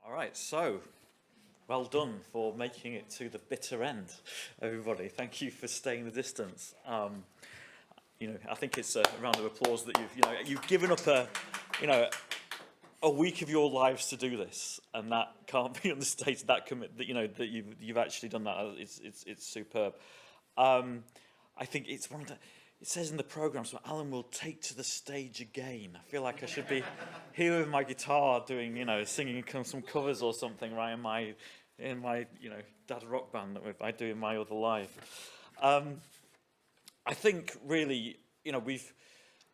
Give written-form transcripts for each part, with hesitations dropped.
All right, so well done for making it to the bitter end, everybody. Thank you for staying the distance. I think it's a round of applause that you've given up a week of your lives to do this, and that can't be understated. That commit that that you've actually done that. It's superb. I think it's one of the. It says in the programme, so Alan will take to the stage again. I feel like I should be here with my guitar doing, singing some covers or something, right, in my dad rock band that I do in my other life. I think really, we've,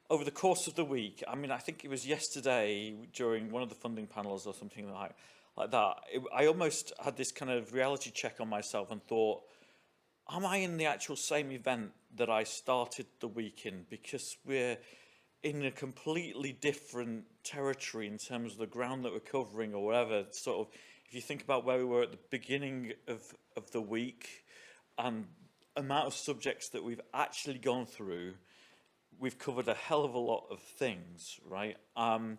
over the course of the week, I think it was yesterday during one of the funding panels or something like that, I almost had this kind of reality check on myself and thought, am I in the actual same event that I started the week in? Because we're in a completely different territory in terms of the ground that we're covering or whatever. Sort of, if you think about where we were at the beginning of the week and amount of subjects that we've actually gone through, we've covered a hell of a lot of things, right? And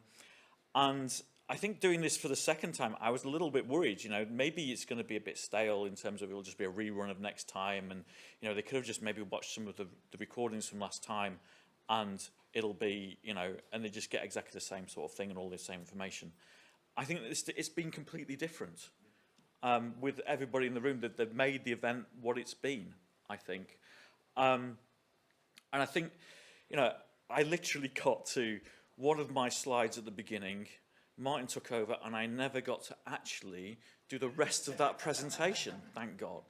I think doing this for the second time, I was a little bit worried, maybe it's going to be a bit stale in terms of it'll just be a rerun of next time. And, they could have just maybe watched some of the recordings from last time and it'll be, and they just get exactly the same sort of thing and all the same information. I think it's been completely different with everybody in the room, that they've made the event what it's been, I think. And I think, I literally got to one of my slides at the beginning. Martin took over and I never got to actually do the rest of that presentation, thank God.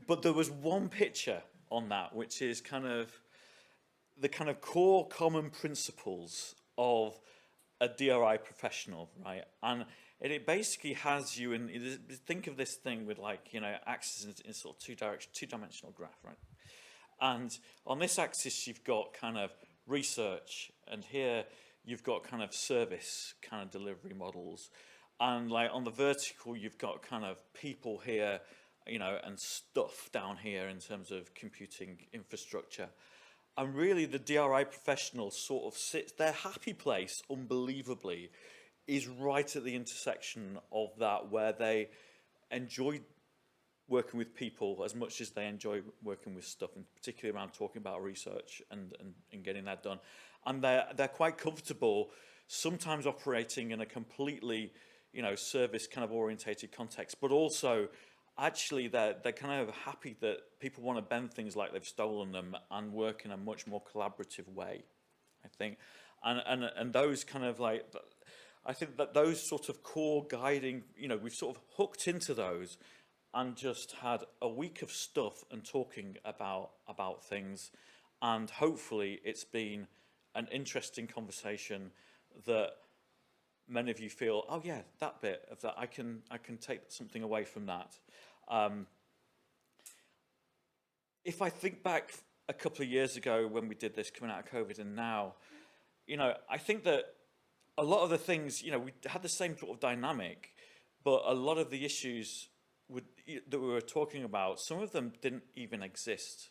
But there was one picture on that, which is the kind of core common principles of a DRI professional, right? And it basically has you in, think of this thing with axes in sort of two-dimensional graph, right? And on this axis, you've got kind of research, and here you've got kind of service kind of delivery models. And on the vertical, you've got kind of people here, and stuff down here in terms of computing infrastructure. And really the DRI professional sort of sits, their happy place, unbelievably, is right at the intersection of that, where they enjoy working with people as much as they enjoy working with stuff, and particularly around talking about research and getting that done. And they're quite comfortable sometimes operating in a completely, service kind of orientated context, but also actually they're kind of happy that people want to bend things like they've stolen them and work in a much more collaborative way, I think. And those kind of I think that those sort of core guiding, we've sort of hooked into those and just had a week of stuff and talking about things, and hopefully it's been an interesting conversation that many of you feel, oh yeah, that bit of that, I can take something away from that. If I think back a couple of years ago when we did this coming out of COVID and now, I think that a lot of the things, we had the same sort of dynamic, but a lot of the issues that we were talking about, some of them didn't even exist.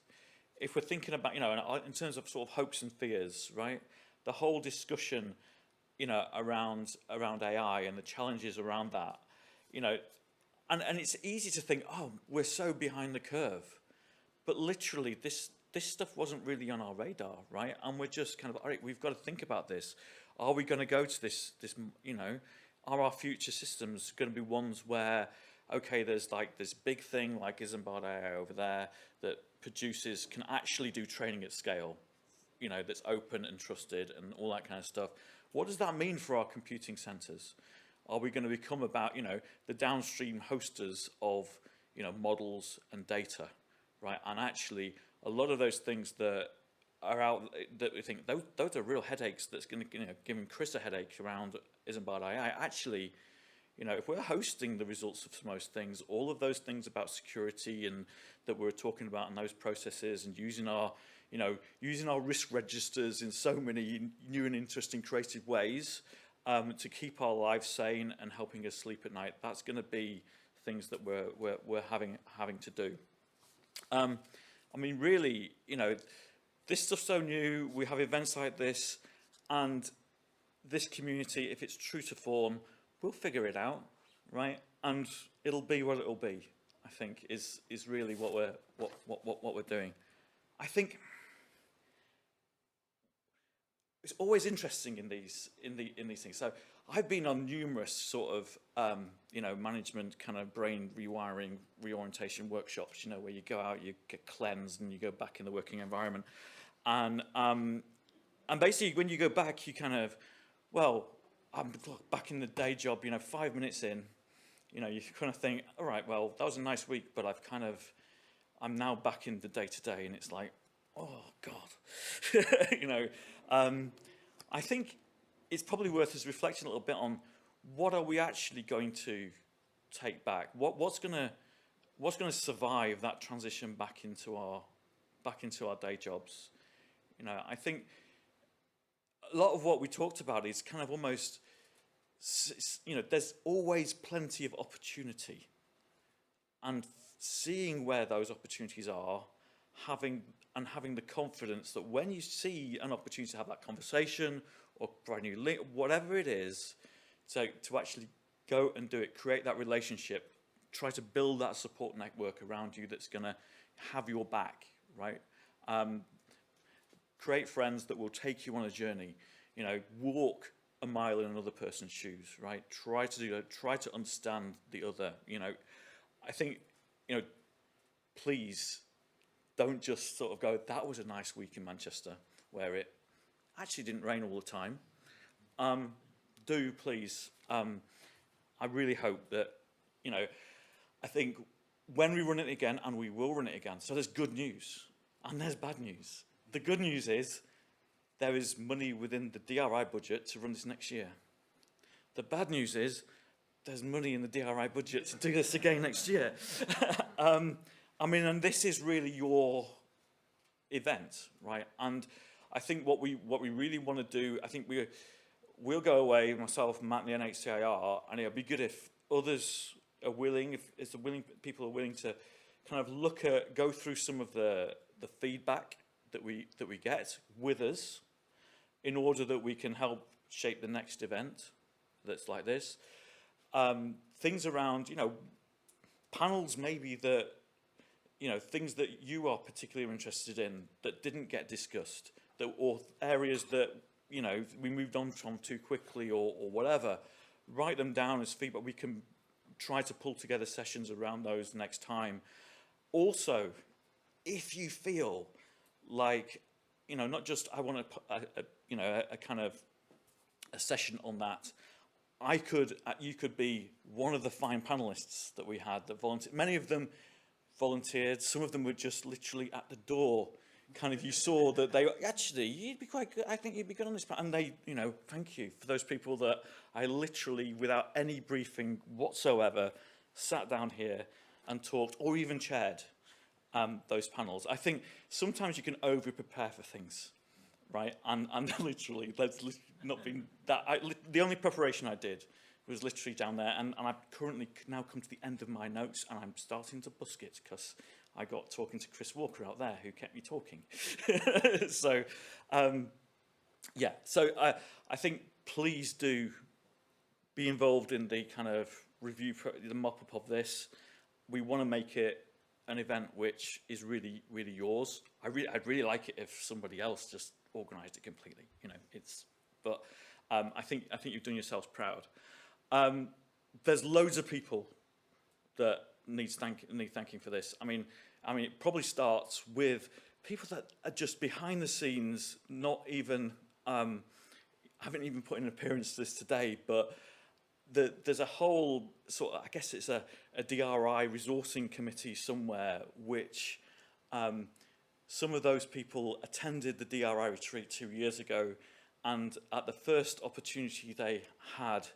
If we're thinking about, in terms of sort of hopes and fears, right? The whole discussion, around AI and the challenges around that, and it's easy to think, oh, we're so behind the curve. But literally, this stuff wasn't really on our radar, right? And we're just kind of, all right, we've got to think about this. Are we going to go to this, are our future systems going to be ones where, okay, there's this big thing like Isambard AI over there that can actually do training at scale, that's open and trusted and all that kind of stuff. What does that mean for our computing centers? Are we going to become about, the downstream hosters of, models and data, right? And actually, a lot of those things that are out, that we think, those are real headaches that's going to, giving Chris a headache around Isambard AI. Actually, if we're hosting the results of most things, all of those things about security and that we're talking about in those processes, and using our risk registers in so many new and interesting creative ways to keep our lives sane and helping us sleep at night, that's going to be things that we're having to do. Really, this stuff's so new. We have events like this, and this community, if it's true to form, we'll figure it out. right? And it'll be what it'll be, I think, is really what we're doing. I think it's always interesting in these things. So I've been on numerous sort of management kind of brain rewiring, reorientation workshops, where you go out, you get cleansed, and you go back in the working environment. And basically, when you go back, you kind of, well, I'm back in the day job, 5 minutes in, you kind of think, all right, well, that was a nice week, but I'm now back in the day-to-day, and it's like, oh, God. I think it's probably worth us reflecting a little bit on what are we actually going to take back? What's going to survive that transition back into our day jobs? I think a lot of what we talked about is kind of almost, there's always plenty of opportunity, and seeing where those opportunities are, having the confidence that when you see an opportunity to have that conversation or provide a new link, whatever it is, to actually go and do it, create that relationship, try to build that support network around you that's going to have your back, right? Create friends that will take you on a journey, walk a mile in another person's shoes, right? Try to do that, try to understand the other, I think, please don't just sort of go, that was a nice week in Manchester, where it actually didn't rain all the time. Do please, I really hope that, I think when we run it again, and we will run it again, so there's good news and there's bad news. The good news is there is money within the DRI budget to run this next year. The bad news is there's money in the DRI budget to do this again next year. And this is really your event, right? And I think what we really want to do, I think we'll go away, myself, Matt, and the NHCIR, and it'll be good if others are willing, if people are willing to kind of go through some of the feedback that we get with us, in order that we can help shape the next event that's like this. Things around, panels maybe that, things that you are particularly interested in that didn't get discussed, or areas that, we moved on from too quickly or whatever. Write them down as feedback. We can try to pull together sessions around those next time. Also, if you feel like, not just I want a kind of a session on that, you could be one of the fine panelists that we had that volunteered. Many of them volunteered. Some of them were just literally at the door. Kind of, you saw that they actually, you'd be quite good. I think you'd be good on this. And they, thank you for those people that I literally, without any briefing whatsoever, sat down here and talked, or even chaired those panels. I think sometimes you can over-prepare for things, right? And literally, that's not been that. The only preparation I did was literally down there, and I've currently now come to the end of my notes, and I'm starting to busk it because I got talking to Chris Walker out there, who kept me talking. So, yeah. So I think please do be involved in the kind of review, the mop-up of this. We want to make it an event which is really, really yours. I'd really like it if somebody else just organised it completely. But I think you've done yourselves proud. There's loads of people that need thanking for this. I mean, it probably starts with people that are just behind the scenes, not even haven't even put in an appearance to this today, but there's a whole sort of, I guess it's a DRI resourcing committee somewhere, which some of those people attended the DRI retreat 2 years ago, and at the first opportunity they had,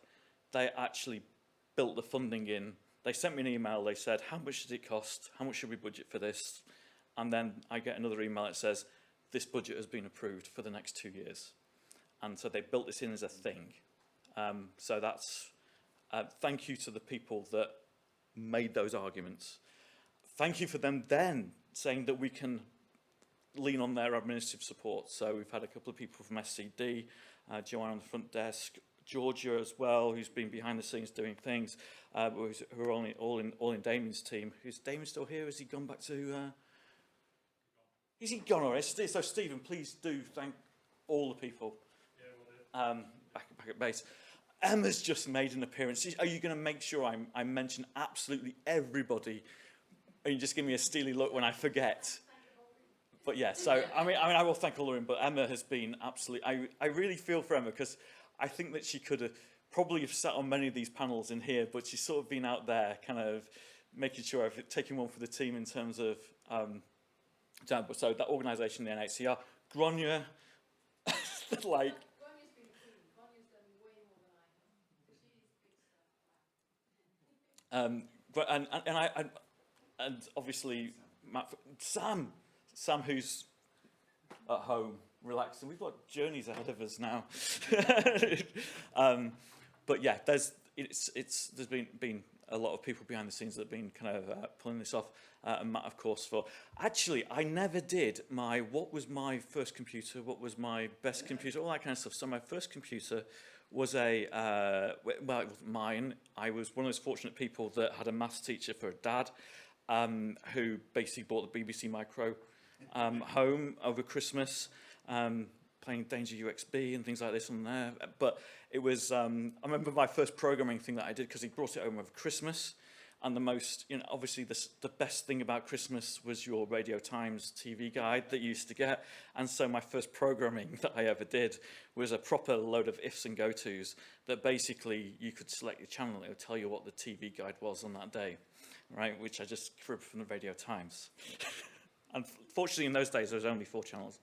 they actually built the funding in. They sent me an email, they said, how much does it cost? How much should we budget for this? And then I get another email that says, this budget has been approved for the next 2 years. And so they built this in as a thing. So that's, thank you to the people that made those arguments. Thank you for them then saying that we can lean on their administrative support. So we've had a couple of people from SCD, Joanne on the front desk, Georgia as well, who's been behind the scenes doing things, who are all in Damien's team. Is Damien still here? Has he gone back to... Is he gone already? So Stephen, please do thank all the people back at base. Emma's just made an appearance. Are you going to make sure I mention absolutely everybody? And you just give me a steely look when I forget? But yeah, so I mean, I will thank all of them. But Emma has been absolutely. I really feel for Emma, because I think that she could have probably have sat on many of these panels in here, but she's sort of been out there, kind of making sure I've taken one for the team in terms of. So that organisation, the NHCR, Gronya, like. But and obviously Sam, who's at home relaxing. We've got journeys ahead of us now. But yeah, there's been a lot of people behind the scenes that have been kind of pulling this off. And Matt, of course, for actually I never did what was my first computer, what was my best computer, all that kind of stuff. So my first computer was well, it wasn't mine. I was one of those fortunate people that had a maths teacher for a dad, who basically bought the BBC Micro home over Christmas, playing Danger UXB and things like this on there. But it was, I remember my first programming thing that I did, because he brought it home over Christmas. And the most, obviously the best thing about Christmas was your Radio Times TV guide that you used to get. And so my first programming that I ever did was a proper load of ifs and go-tos that basically you could select your channel and it would tell you what the TV guide was on that day, right? Which I just cribbed from the Radio Times. And fortunately in those days there was only 4 channels.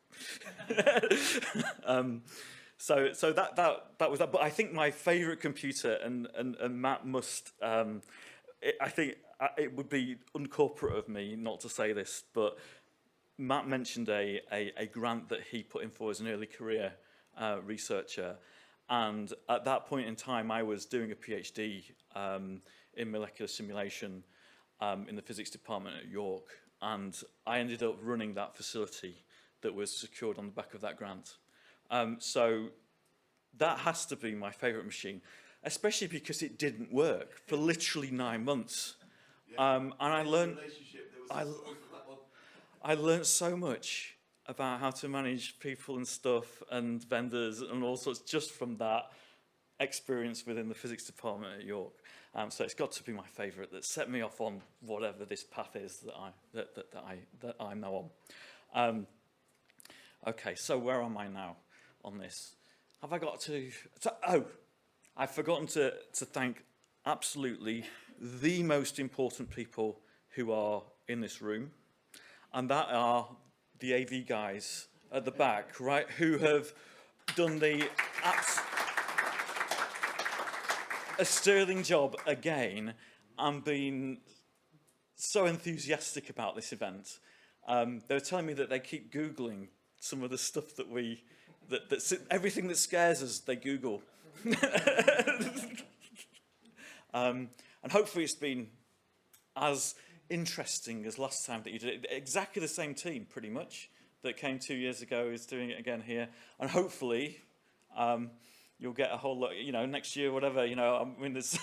So that was that. But I think my favourite computer, and Matt must... I think it would be uncorporate of me not to say this, but Matt mentioned a grant that he put in for as an early career researcher. And at that point in time, I was doing a PhD in molecular simulation in the physics department at York. And I ended up running that facility that was secured on the back of that grant. So that has to be my favourite machine. Especially because it didn't work for literally 9 months. Yeah. And I learned so much about how to manage people and stuff and vendors and all sorts just from that experience within the physics department at York. So it's got to be my favourite that set me off on whatever this path is that I'm now on. Okay, so where am I now on this? Have I got to... I've forgotten to thank absolutely the most important people who are in this room, and that are the AV guys at the back, right, who have done a sterling job again and been so enthusiastic about this event. They were telling me that they keep Googling some of the stuff that everything that scares us, they Google. And hopefully it's been as interesting as last time that you did it. Exactly the same team, pretty much, that came 2 years ago is doing it again here. And hopefully you'll get a whole lot, next year, whatever, I mean, there's...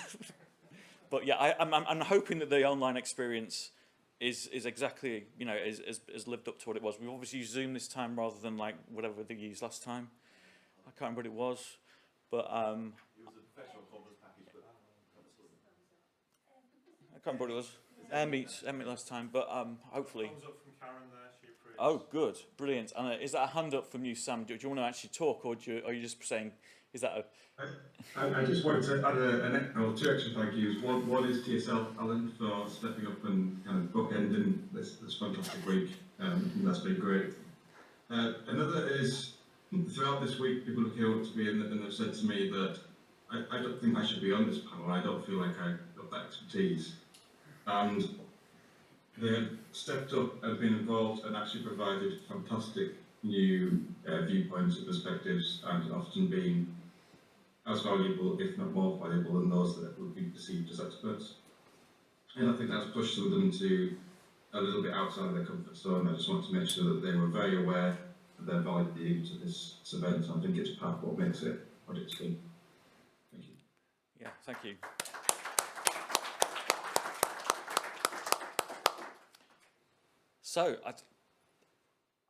But yeah, I'm hoping that the online experience is exactly, is lived up to what it was. We've obviously used Zoom this time rather than like whatever they used last time. I can't remember what it was. But it was a professional conference package, but I can't remember what it was. Air meet last time, but hopefully. Thumbs up from Karen there, she approves. Oh, good, brilliant. And is that a hand up from you, Sam? Do you want to actually talk, or are you just saying? Is that a? I just wanted to add 2 extra thank yous. One is to yourself, Alan, for stepping up and kind of bookending this fantastic week. That's been great. Another is. Throughout this week, people have came up to me and have said to me that I don't think I should be on this panel. I don't feel like I've got that expertise. And they have stepped up and been involved and actually provided fantastic new viewpoints and perspectives, and often been as valuable, if not more valuable, than those that would be perceived as experts. And I think that's pushed some of them to a little bit outside of their comfort zone. I just want to make sure that they were very aware of their value to this event. I think it's part of what makes it what it's been. Yeah, thank you. So,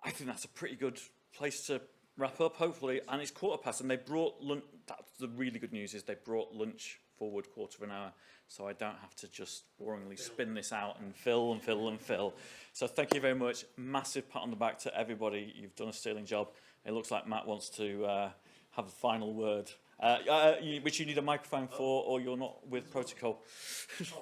I think that's a pretty good place to wrap up, hopefully. And it's 1:15, and they brought lunch. That's the really good news, is they brought lunch forward 1/4 hour, so I don't have to just boringly spin this out and fill and fill and fill. So thank you very much. Massive pat on the back to everybody. You've done a sterling job. It looks like Matt wants to have a final word, which you need a microphone for, or you're not with protocol.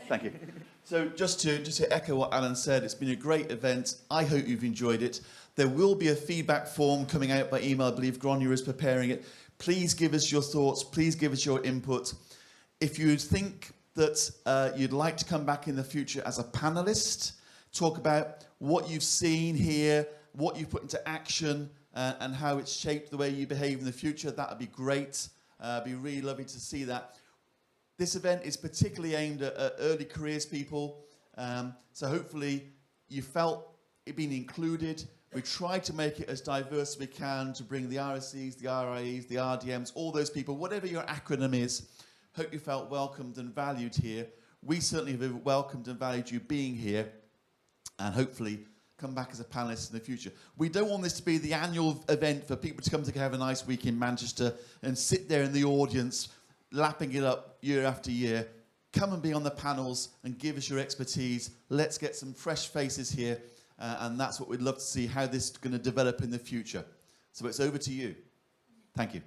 Thank you. So just to echo what Alan said, it's been a great event. I hope you've enjoyed it. There will be a feedback form coming out by email. I believe Gráinne is preparing it. Please give us your thoughts. Please give us your input. If you think that you'd like to come back in the future as a panelist, talk about what you've seen here, what you've put into action, and how it's shaped the way you behave in the future, that would be great. It'd be really lovely to see that. This event is particularly aimed at early careers people, so hopefully you felt it being included. We tried to make it as diverse as we can to bring the RSCs, the RIEs, the RDMs, all those people, whatever your acronym is. Hope you felt welcomed and valued here. We certainly have welcomed and valued you being here, and hopefully come back as a panelist in the future. We don't want this to be the annual event for people to come to have a nice week in Manchester and sit there in the audience lapping it up year after year. Come and be on the panels and give us your expertise. Let's get some fresh faces here, and that's what we'd love to see, how this is going to develop in the future. So it's over to you. Thank you.